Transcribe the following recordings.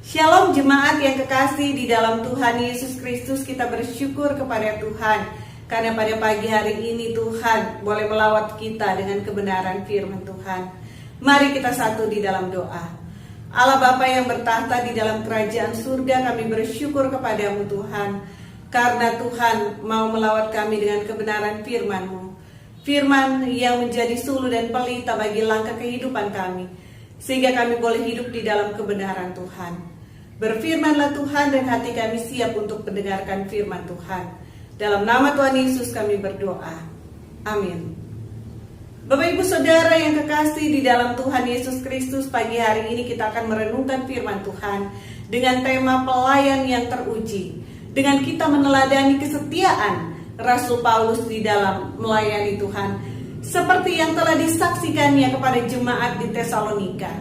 Shalom jemaat yang kekasih di dalam Tuhan Yesus Kristus, kita bersyukur kepada Tuhan karena pada pagi hari ini Tuhan boleh melawat kita dengan kebenaran firman Tuhan. Mari kita satu di dalam doa. Allah Bapa yang bertahta di dalam kerajaan surga, kami bersyukur kepadamu Tuhan, karena Tuhan mau melawat kami dengan kebenaran firman-Mu. Firman yang menjadi sulu dan pelita bagi langkah kehidupan kami, sehingga kami boleh hidup di dalam kebenaran Tuhan. Berfirmanlah Tuhan dan hati kami siap untuk mendengarkan firman Tuhan. Dalam nama Tuhan Yesus kami berdoa. Amin. Bapak Ibu Saudara yang kekasih di dalam Tuhan Yesus Kristus, pagi hari ini kita akan merenungkan firman Tuhan dengan tema pelayan yang teruji. Dengan kita meneladani kesetiaan Rasul Paulus di dalam melayani Tuhan, seperti yang telah disaksikannya kepada jemaat di Tesalonika.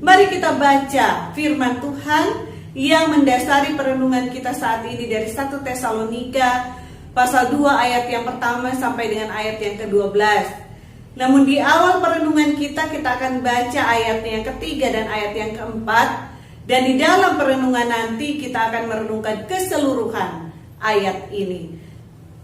Mari kita baca firman Tuhan yang mendasari perenungan kita saat ini dari 1 Tesalonika pasal 2 ayat yang pertama sampai dengan ayat yang ke-12. Namun di awal perenungan kita akan baca ayatnya yang ketiga dan ayat yang keempat. Dan di dalam perenungan nanti kita akan merenungkan keseluruhan ayat ini.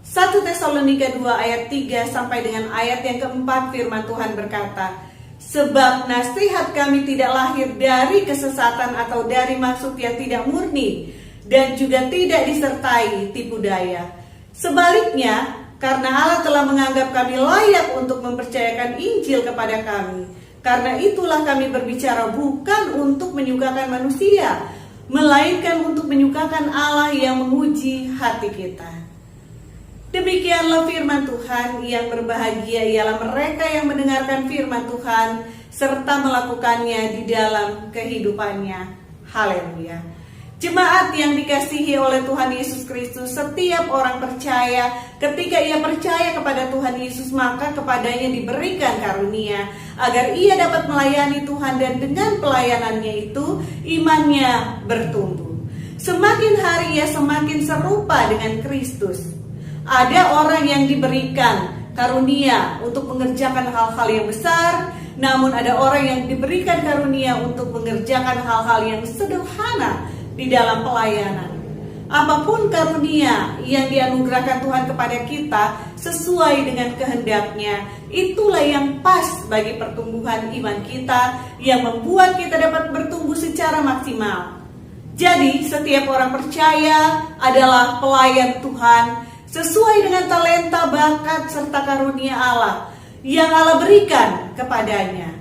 1 Tesalonika 2 ayat 3 sampai dengan ayat yang keempat, firman Tuhan berkata, sebab nasihat kami tidak lahir dari kesesatan atau dari maksud yang tidak murni, dan juga tidak disertai tipu daya. Sebaliknya, karena Allah telah menganggap kami layak untuk mempercayakan Injil kepada kami, karena itulah kami berbicara bukan untuk menyukakan manusia, melainkan untuk menyukakan Allah yang menguji hati kita. Demikianlah firman Tuhan. Yang berbahagia ialah mereka yang mendengarkan firman Tuhan serta melakukannya di dalam kehidupannya. Haleluya. Jemaat yang dikasihi oleh Tuhan Yesus Kristus, setiap orang percaya, ketika ia percaya kepada Tuhan Yesus, maka kepadanya diberikan karunia agar ia dapat melayani Tuhan, dan dengan pelayanannya itu imannya bertumbuh. Semakin hari ia semakin serupa dengan Kristus. Ada orang yang diberikan karunia untuk mengerjakan hal-hal yang besar, namun ada orang yang diberikan karunia untuk mengerjakan hal-hal yang sederhana di dalam pelayanan. Apapun karunia yang dianugerahkan Tuhan kepada kita sesuai dengan kehendaknya, itulah yang pas bagi pertumbuhan iman kita, yang membuat kita dapat bertumbuh secara maksimal. Jadi setiap orang percaya adalah pelayan Tuhan, sesuai dengan talenta, bakat, serta karunia Allah yang Allah berikan kepadanya.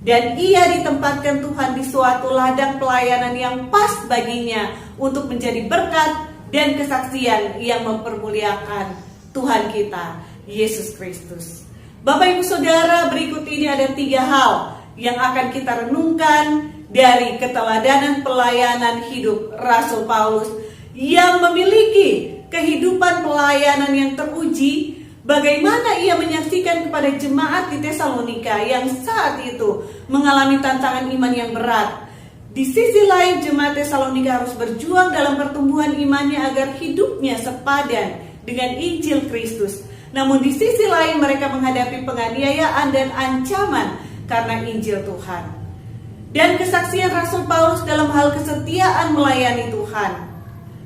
Dan ia ditempatkan Tuhan di suatu ladang pelayanan yang pas baginya untuk menjadi berkat dan kesaksian yang mempermuliakan Tuhan kita, Yesus Kristus. Bapak Ibu Saudara, berikut ini ada 3 hal yang akan kita renungkan dari keteladanan pelayanan hidup Rasul Paulus yang memiliki kehidupan pelayanan yang teruji. Bagaimana ia menyaksikan kepada jemaat di Tesalonika yang saat itu mengalami tantangan iman yang berat. Di sisi lain, jemaat Tesalonika harus berjuang dalam pertumbuhan imannya agar hidupnya sepadan dengan Injil Kristus. Namun di sisi lain, mereka menghadapi penganiayaan dan ancaman karena Injil Tuhan. Dan kesaksian Rasul Paulus dalam hal kesetiaan melayani Tuhan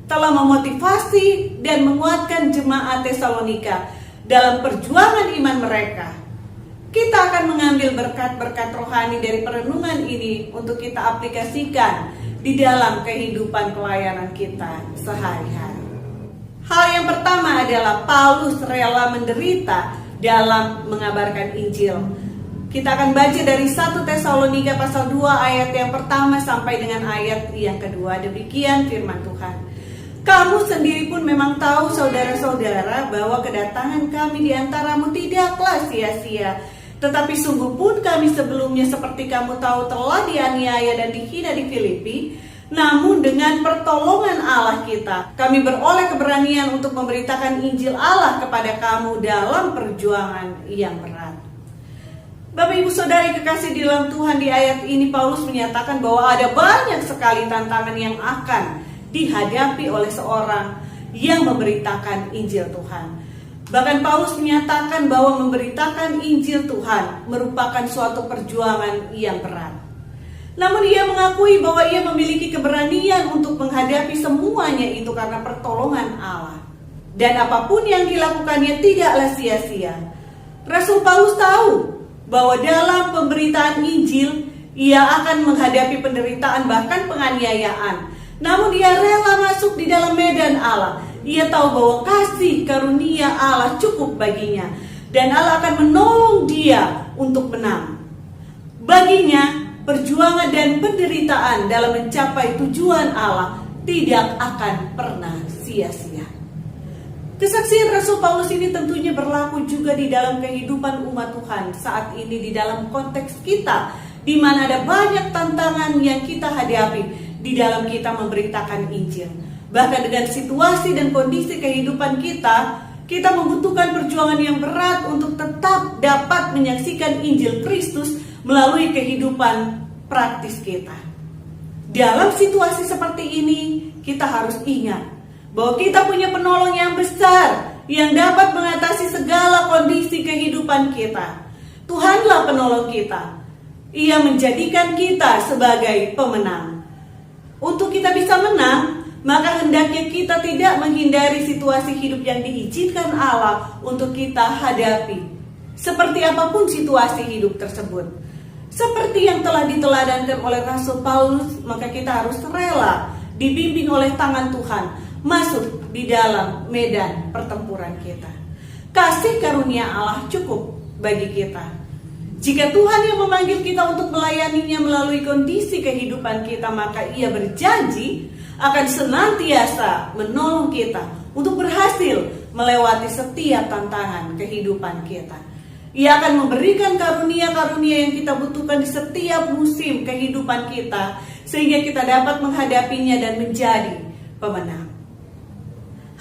telah memotivasi dan menguatkan jemaat Tesalonika dalam perjuangan iman mereka. Kita akan mengambil berkat-berkat rohani dari perenungan ini untuk kita aplikasikan di dalam kehidupan pelayanan kita sehari-hari. Hal yang pertama adalah Paulus rela menderita dalam mengabarkan Injil. Kita akan baca dari 1 Tesalonika pasal 2 ayat yang pertama sampai dengan ayat yang kedua. Demikian firman Tuhan. Kamu sendiri pun memang tahu, saudara-saudara, bahwa kedatangan kami di antaramu tidaklah sia-sia. Tetapi sungguh pun kami sebelumnya, seperti kamu tahu, telah dianiaya dan dihina di Filipi. Namun dengan pertolongan Allah kita, kami beroleh keberanian untuk memberitakan Injil Allah kepada kamu dalam perjuangan yang berat. Bapak Ibu Saudara yang kekasih di dalam Tuhan, di ayat ini Paulus menyatakan bahwa ada banyak sekali tantangan yang akan dihadapi oleh seorang yang memberitakan Injil Tuhan. Bahkan Paulus menyatakan bahwa memberitakan Injil Tuhan merupakan suatu perjuangan yang berat. Namun ia mengakui bahwa ia memiliki keberanian menghadapi semuanya itu karena pertolongan Allah. Dan apapun yang dilakukannya tidaklah sia-sia. Rasul Paulus tahu bahwa dalam pemberitaan Injil ia akan menghadapi penderitaan bahkan penganiayaan. Namun ia rela masuk di dalam medan Allah. Ia tahu bahwa kasih karunia Allah cukup baginya, dan Allah akan menolong dia untuk menang. Baginya, perjuangan dan penderitaan dalam mencapai tujuan Allah tidak akan pernah sia-sia. Kesaksian Rasul Paulus ini tentunya berlaku juga di dalam kehidupan umat Tuhan saat ini, di dalam konteks kita, di mana ada banyak tantangan yang kita hadapi di dalam kita memberitakan Injil. Bahkan dengan situasi dan kondisi kehidupan kita membutuhkan perjuangan yang berat untuk tetap dapat menyaksikan Injil Kristus melalui kehidupan praktis kita. Dalam situasi seperti ini, kita harus ingat bahwa kita punya penolong yang besar yang dapat mengatasi segala kondisi kehidupan kita. Tuhanlah penolong kita. Ia menjadikan kita sebagai pemenang. Untuk kita bisa menang, maka hendaknya kita tidak menghindari situasi hidup yang diizinkan Allah untuk kita hadapi. Seperti apapun situasi hidup tersebut. Seperti yang telah diteladankan oleh Rasul Paulus, maka kita harus rela dibimbing oleh tangan Tuhan masuk di dalam medan pertempuran kita. Kasih karunia Allah cukup bagi kita. Jika Tuhan yang memanggil kita untuk melayaninya melalui kondisi kehidupan kita, maka Ia berjanji akan senantiasa menolong kita untuk berhasil melewati setiap tantangan kehidupan kita. Ia akan memberikan karunia-karunia yang kita butuhkan di setiap musim kehidupan kita, sehingga kita dapat menghadapinya dan menjadi pemenang.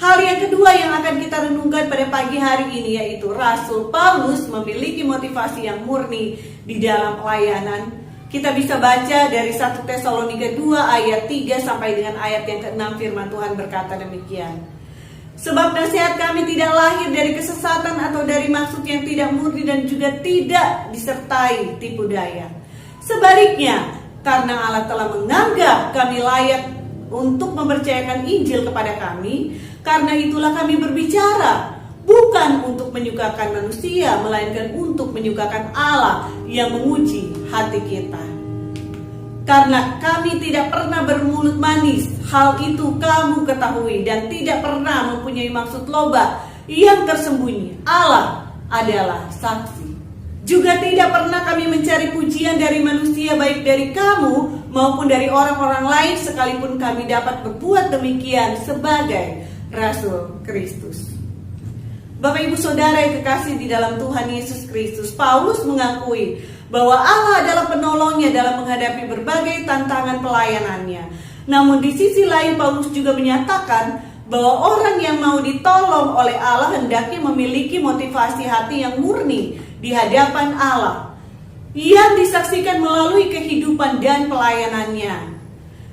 Hal yang kedua yang akan kita renungkan pada pagi hari ini yaitu Rasul Paulus memiliki motivasi yang murni di dalam pelayanan. Kita bisa baca dari 1 Tesalonika 2 ayat 3 sampai dengan ayat yang ke-6, firman Tuhan berkata demikian. Sebab nasihat kami tidak lahir dari kesesatan atau dari maksud yang tidak murni dan juga tidak disertai tipu daya. Sebaliknya, karena Allah telah menganggap kami layak untuk mempercayakan Injil kepada kami, karena itulah kami berbicara, bukan untuk menyukakan manusia, melainkan untuk menyukakan Allah yang menguji hati kita. Karena kami tidak pernah bermulut manis, hal itu kamu ketahui, dan tidak pernah mempunyai maksud loba yang tersembunyi. Allah adalah saksi. Juga tidak pernah kami mencari pujian dari manusia, baik dari kamu maupun dari orang-orang lain, sekalipun kami dapat berbuat demikian sebagai Rasul Kristus. Bapak Ibu Saudara yang kekasih di dalam Tuhan Yesus Kristus, Paulus mengakui bahwa Allah adalah penolongnya dalam menghadapi berbagai tantangan pelayanannya. Namun di sisi lain Paulus juga menyatakan bahwa orang yang mau ditolong oleh Allah hendaknya memiliki motivasi hati yang murni di hadapan Allah, yang disaksikan melalui kehidupan dan pelayanannya.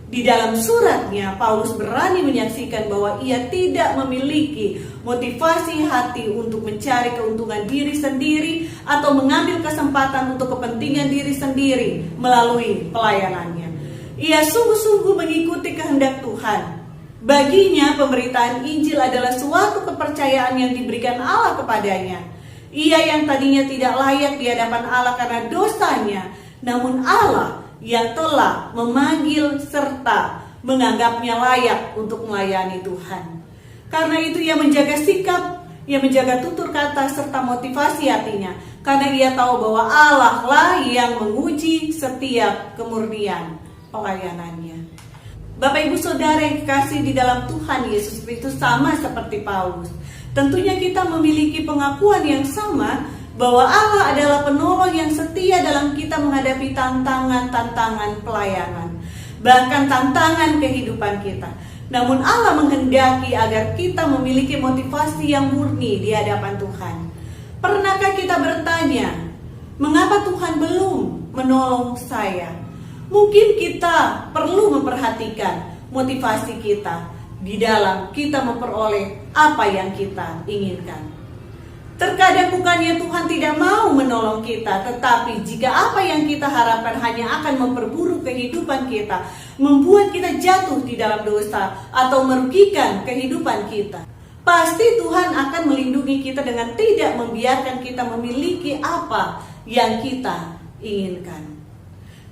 Di dalam suratnya, Paulus berani menyaksikan bahwa ia tidak memiliki motivasi hati untuk mencari keuntungan diri sendiri atau mengambil kesempatan untuk kepentingan diri sendiri melalui pelayanannya. Ia sungguh-sungguh mengikuti kehendak Tuhan. Baginya, pemberitaan Injil adalah suatu kepercayaan yang diberikan Allah kepadanya. Ia yang tadinya tidak layak di hadapan Allah karena dosanya, namun Allah yang telah memanggil serta menganggapnya layak untuk melayani Tuhan. Karena itu ia menjaga sikap, ia menjaga tutur kata serta motivasi hatinya, karena ia tahu bahwa Allah lah yang menguji setiap kemurnian pelayanannya. Bapak Ibu Saudara yang dikasihi di dalam Tuhan Yesus Kristus, sama seperti Paulus, tentunya kita memiliki pengakuan yang sama bahwa Allah adalah penolong yang setia dalam kita menghadapi tantangan-tantangan pelayanan, bahkan tantangan kehidupan kita. Namun Allah menghendaki agar kita memiliki motivasi yang murni di hadapan Tuhan. Pernahkah kita bertanya, mengapa Tuhan belum menolong saya? Mungkin kita perlu memperhatikan motivasi kita di dalam kita memperoleh apa yang kita inginkan. Terkadang bukannya Tuhan tidak mau menolong kita, tetapi jika apa yang kita harapkan hanya akan memperburuk kehidupan kita, membuat kita jatuh di di dalam dosa atau merugikan kehidupan kita, pasti Tuhan akan melindungi kita dengan tidak membiarkan kita memiliki apa yang kita inginkan.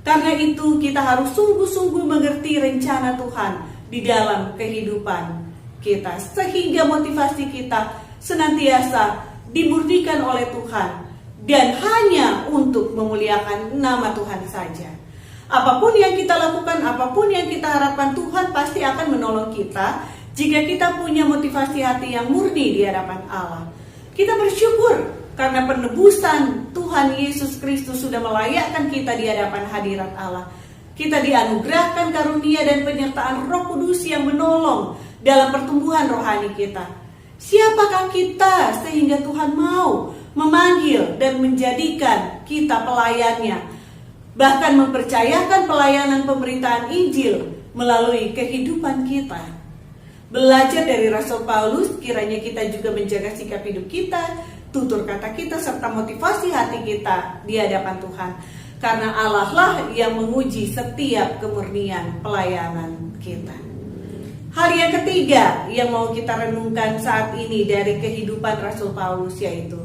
Karena itu kita harus sungguh-sungguh mengerti rencana Tuhan di dalam kehidupan kita, sehingga motivasi kita senantiasa dimurnikan oleh Tuhan dan hanya untuk memuliakan nama Tuhan saja. Apapun yang kita lakukan, apapun yang kita harapkan, Tuhan pasti akan menolong kita jika kita punya motivasi hati yang murni di hadapan Allah. Kita bersyukur karena penebusan Tuhan Yesus Kristus sudah melayakkan kita di hadapan hadirat Allah. Kita dianugerahkan karunia dan penyertaan Roh Kudus yang menolong dalam pertumbuhan rohani kita. Siapakah kita sehingga Tuhan mau memanggil dan menjadikan kita pelayannya, bahkan mempercayakan pelayanan pemberitaan Injil melalui kehidupan kita? Belajar dari Rasul Paulus, kiranya kita juga menjaga sikap hidup kita, tutur kata kita, serta motivasi hati kita di hadapan Tuhan. Karena Allah lah yang menguji setiap kemurnian pelayanan kita. Hal yang ketiga yang mau kita renungkan saat ini dari kehidupan Rasul Paulus, yaitu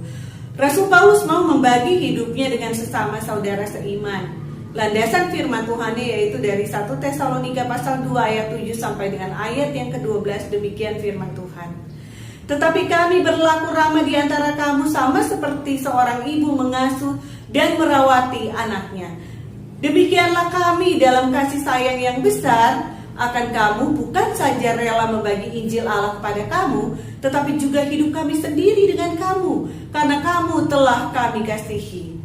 Rasul Paulus mau membagi hidupnya dengan sesama saudara seiman. Landasan firman Tuhan yaitu dari 1 Tesalonika pasal 2 ayat 7 sampai dengan ayat yang ke-12, demikian firman Tuhan. Tetapi kami berlaku ramah di antara kamu sama seperti seorang ibu mengasuh dan merawati anaknya. Demikianlah kami dalam kasih sayang yang besar akan kamu, bukan saja rela membagi Injil Allah kepada kamu, tetapi juga hidup kami sendiri dengan kamu, karena kamu telah kami kasihi.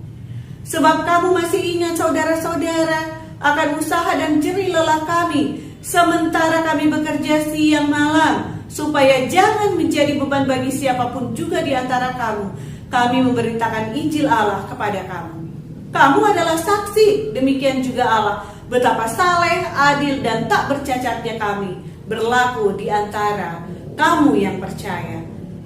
Sebab kamu masih ingat saudara-saudara akan usaha dan jerih lelah kami, sementara kami bekerja siang malam, supaya jangan menjadi beban bagi siapapun juga di antara kamu. Kami memberitakan Injil Allah kepada kamu. Kamu adalah saksi, demikian juga Allah, betapa saleh, adil, dan tak bercacatnya kami berlaku di antara kamu yang percaya.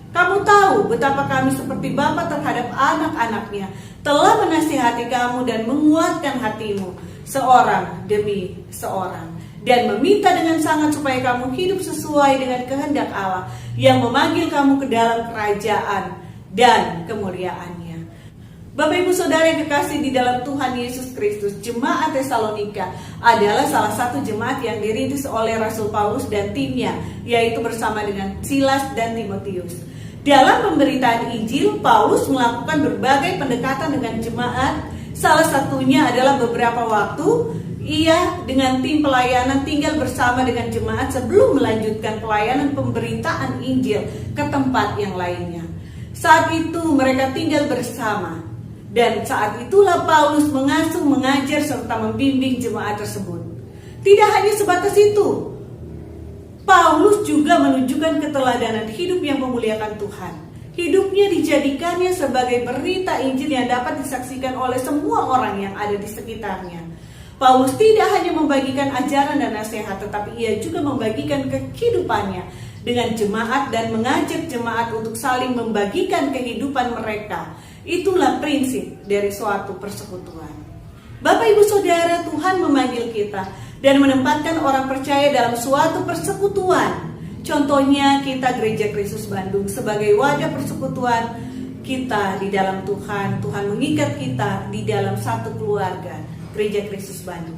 Kamu tahu betapa kami seperti bapa terhadap anak-anaknya, telah menasihati kamu dan menguatkan hatimu seorang demi seorang, dan meminta dengan sangat supaya kamu hidup sesuai dengan kehendak Allah yang memanggil kamu ke dalam kerajaan dan kemuliaannya. Bapak Ibu Saudara yang kekasih di dalam Tuhan Yesus Kristus, jemaat Tesalonika adalah salah satu jemaat yang dirintis oleh Rasul Paulus dan timnya, yaitu bersama dengan Silas dan Timotius. Dalam pemberitaan Injil, Paulus melakukan berbagai pendekatan dengan jemaat. Salah satunya adalah beberapa waktu ia dengan tim pelayanan tinggal bersama dengan jemaat sebelum melanjutkan pelayanan pemberitaan Injil ke tempat yang lainnya. Saat itu mereka tinggal bersama, dan saat itulah Paulus mengasuh, mengajar, serta membimbing jemaat tersebut. Tidak hanya sebatas itu, Paulus juga menunjukkan keteladanan hidup yang memuliakan Tuhan. Hidupnya dijadikannya sebagai berita Injil yang dapat disaksikan oleh semua orang yang ada di sekitarnya. Paulus tidak hanya membagikan ajaran dan nasihat, tetapi ia juga membagikan kehidupannya dengan jemaat dan mengajak jemaat untuk saling membagikan kehidupan mereka. Itulah prinsip dari suatu persekutuan. Bapak Ibu Saudara, Tuhan memanggil kita dan menempatkan orang percaya dalam suatu persekutuan. Contohnya kita Gereja Kristus Bandung sebagai wadah persekutuan kita di dalam Tuhan. Tuhan mengikat kita di dalam satu keluarga, Gereja Kristus Bandung.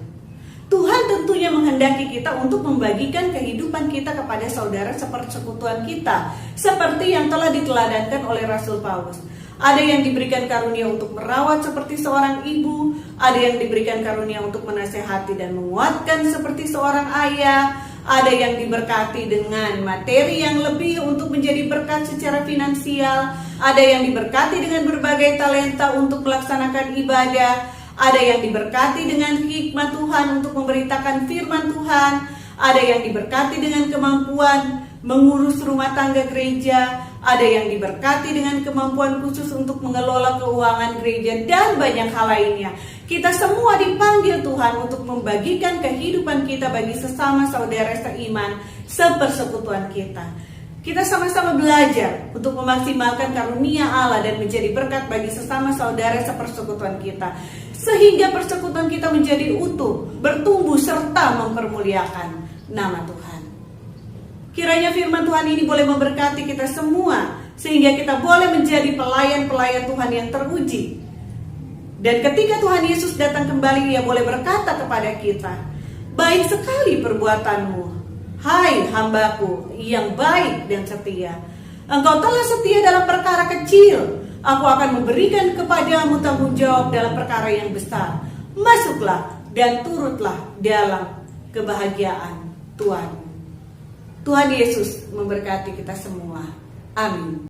Tuhan tentunya menghendaki kita untuk membagikan kehidupan kita kepada saudara sepersekutuan kita, seperti yang telah diteladankan oleh Rasul Paulus. Ada yang diberikan karunia untuk merawat seperti seorang ibu, ada yang diberikan karunia untuk menasehati dan menguatkan seperti seorang ayah, ada yang diberkati dengan materi yang lebih untuk menjadi berkat secara finansial, ada yang diberkati dengan berbagai talenta untuk melaksanakan ibadah, ada yang diberkati dengan hikmat Tuhan untuk memberitakan firman Tuhan, ada yang diberkati dengan kemampuan mengurus rumah tangga gereja, ada yang diberkati dengan kemampuan khusus untuk mengelola keuangan gereja, dan banyak hal lainnya. Kita semua dipanggil Tuhan untuk membagikan kehidupan kita bagi sesama saudara seiman, sepersekutuan kita. Kita sama-sama belajar untuk memaksimalkan karunia Allah dan menjadi berkat bagi sesama saudara sepersekutuan kita, sehingga persekutuan kita menjadi utuh, bertumbuh serta mempermuliakan nama Tuhan. Kiranya firman Tuhan ini boleh memberkati kita semua, sehingga kita boleh menjadi pelayan-pelayan Tuhan yang teruji. Dan ketika Tuhan Yesus datang kembali, Ia boleh berkata kepada kita, "Baik sekali perbuatanmu, hai hambaku yang baik dan setia. Engkau telah setia dalam perkara kecil, aku akan memberikan kepadamu tanggung jawab dalam perkara yang besar. Masuklah dan turutlah dalam kebahagiaan Tuhan." Tuhan Yesus memberkati kita semua. Amin.